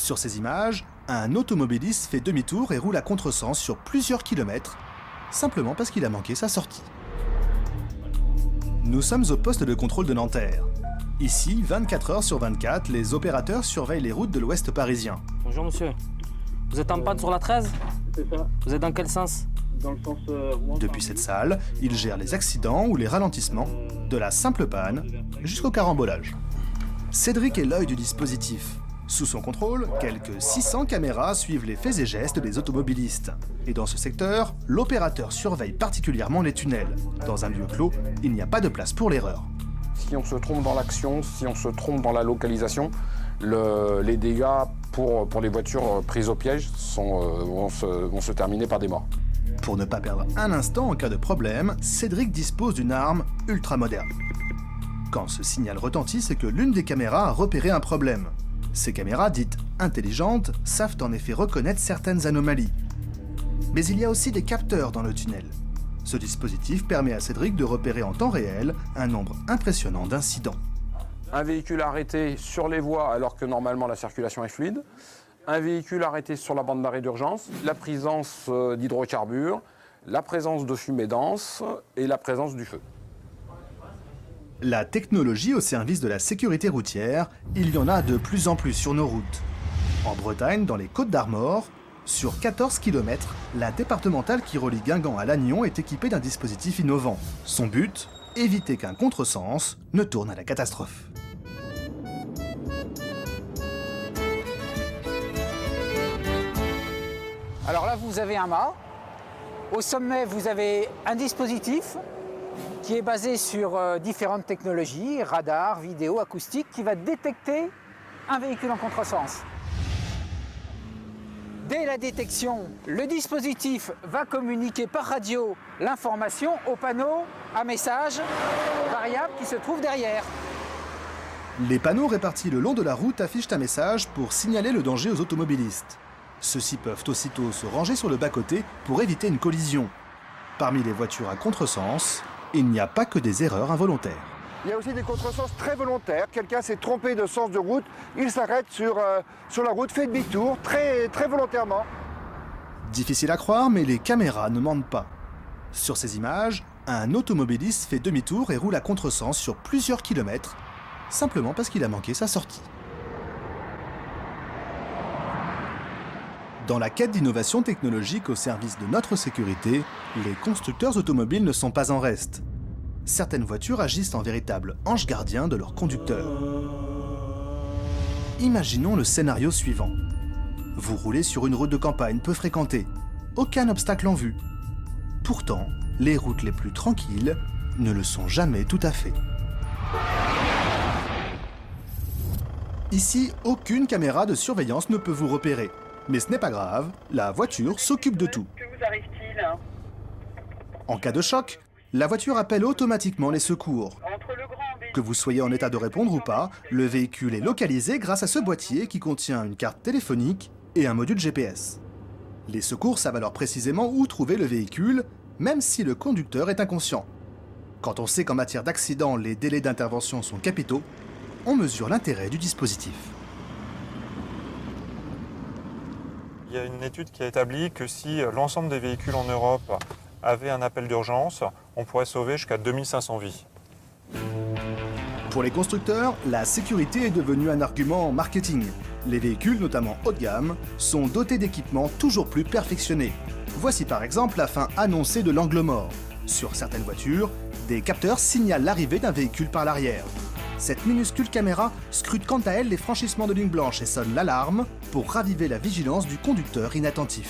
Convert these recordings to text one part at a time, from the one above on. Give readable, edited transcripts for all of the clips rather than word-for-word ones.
Sur ces images, un automobiliste fait demi-tour et roule à contresens sur plusieurs kilomètres, simplement parce qu'il a manqué sa sortie. Nous sommes au poste de contrôle de Nanterre. Ici, 24 heures sur 24, les opérateurs surveillent les routes de l'ouest parisien. Bonjour monsieur. Vous êtes en panne sur la 13 ? C'est ça, Vous êtes dans quel sens ? dans le sens Rouen. Depuis cette salle, ils gèrent les accidents ou les ralentissements, de la simple panne jusqu'au carambolage. Cédric est l'œil du dispositif. Sous son contrôle, quelques 600 caméras suivent les faits et gestes des automobilistes. Et dans ce secteur, l'opérateur surveille particulièrement les tunnels. Dans un lieu clos, il n'y a pas de place pour l'erreur. Si on se trompe dans l'action, si on se trompe dans la localisation, les dégâts pour les voitures prises au piège vont se terminer par des morts. Pour ne pas perdre un instant en cas de problème, Cédric dispose d'une arme ultra moderne. Quand ce signal retentit, c'est que l'une des caméras a repéré un problème. Ces caméras, dites intelligentes, savent en effet reconnaître certaines anomalies. Mais il y a aussi des capteurs dans le tunnel. Ce dispositif permet à Cédric de repérer en temps réel un nombre impressionnant d'incidents. Un véhicule arrêté sur les voies alors que normalement la circulation est fluide. Un véhicule arrêté sur la bande d'arrêt d'urgence, la présence d'hydrocarbures, la présence de fumée dense et la présence du feu. La technologie au service de la sécurité routière, il y en a de plus en plus sur nos routes. En Bretagne, dans les Côtes-d'Armor, sur 14 km, la départementale qui relie Guingamp à Lannion est équipée d'un dispositif innovant. Son but, éviter qu'un contresens ne tourne à la catastrophe. Alors là, vous avez un mât. Au sommet, vous avez un dispositif qui est basé sur différentes technologies, radar, vidéo, acoustique, qui va détecter un véhicule en contresens. Dès la détection, le dispositif va communiquer par radio l'information au panneau à message variable qui se trouve derrière. Les panneaux répartis le long de la route affichent un message pour signaler le danger aux automobilistes. Ceux-ci peuvent aussitôt se ranger sur le bas-côté pour éviter une collision. Parmi les voitures à contresens, il n'y a pas que des erreurs involontaires. Il y a aussi des contresens très volontaires. Quelqu'un s'est trompé de sens de route, il s'arrête sur la route, fait demi-tour, très volontairement. Difficile à croire, mais les caméras ne mentent pas. Sur ces images, un automobiliste fait demi-tour et roule à contresens sur plusieurs kilomètres, simplement parce qu'il a manqué sa sortie. Dans la quête d'innovation technologique au service de notre sécurité, les constructeurs automobiles ne sont pas en reste. Certaines voitures agissent en véritable ange gardien de leurs conducteurs. Imaginons le scénario suivant. Vous roulez sur une route de campagne peu fréquentée. Aucun obstacle en vue. Pourtant, les routes les plus tranquilles ne le sont jamais tout à fait. Ici, aucune caméra de surveillance ne peut vous repérer. Mais ce n'est pas grave, la voiture s'occupe de tout. Que vous arrive-t-il ? En cas de choc, la voiture appelle automatiquement les secours. Entre le grand véhicule Que vous soyez en état de répondre ou pas, le véhicule est localisé grâce à ce boîtier qui contient une carte téléphonique et un module GPS. Les secours savent alors précisément où trouver le véhicule, même si le conducteur est inconscient. Quand on sait qu'en matière d'accident, les délais d'intervention sont capitaux, on mesure l'intérêt du dispositif. Il y a une étude qui a établi que si l'ensemble des véhicules en Europe avaient un appel d'urgence, on pourrait sauver jusqu'à 2500 vies. Pour les constructeurs, la sécurité est devenue un argument marketing. Les véhicules, notamment haut de gamme, sont dotés d'équipements toujours plus perfectionnés. Voici par exemple la fin annoncée de l'angle mort. Sur certaines voitures, des capteurs signalent l'arrivée d'un véhicule par l'arrière. Cette minuscule caméra scrute quant à elle les franchissements de lignes blanches et sonne l'alarme pour raviver la vigilance du conducteur inattentif.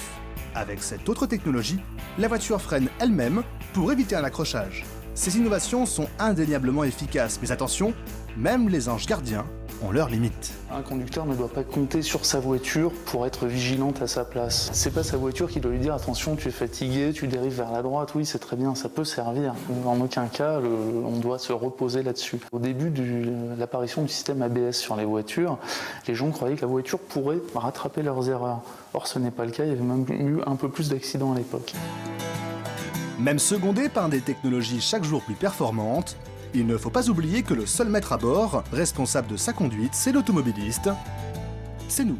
Avec cette autre technologie, la voiture freine elle-même pour éviter un accrochage. Ces innovations sont indéniablement efficaces, mais attention, même les anges gardiens ont leurs limites. Un conducteur ne doit pas compter sur sa voiture pour être vigilante à sa place. C'est pas sa voiture qui doit lui dire attention, tu es fatigué, tu dérives vers la droite. Oui, c'est très bien, ça peut servir. En aucun cas, on doit se reposer là-dessus. Au début de l'apparition du système ABS sur les voitures, les gens croyaient que la voiture pourrait rattraper leurs erreurs. Or, ce n'est pas le cas, il y avait même eu un peu plus d'accidents à l'époque. Même secondé par des technologies chaque jour plus performantes, il ne faut pas oublier que le seul maître à bord, responsable de sa conduite, c'est l'automobiliste. C'est nous.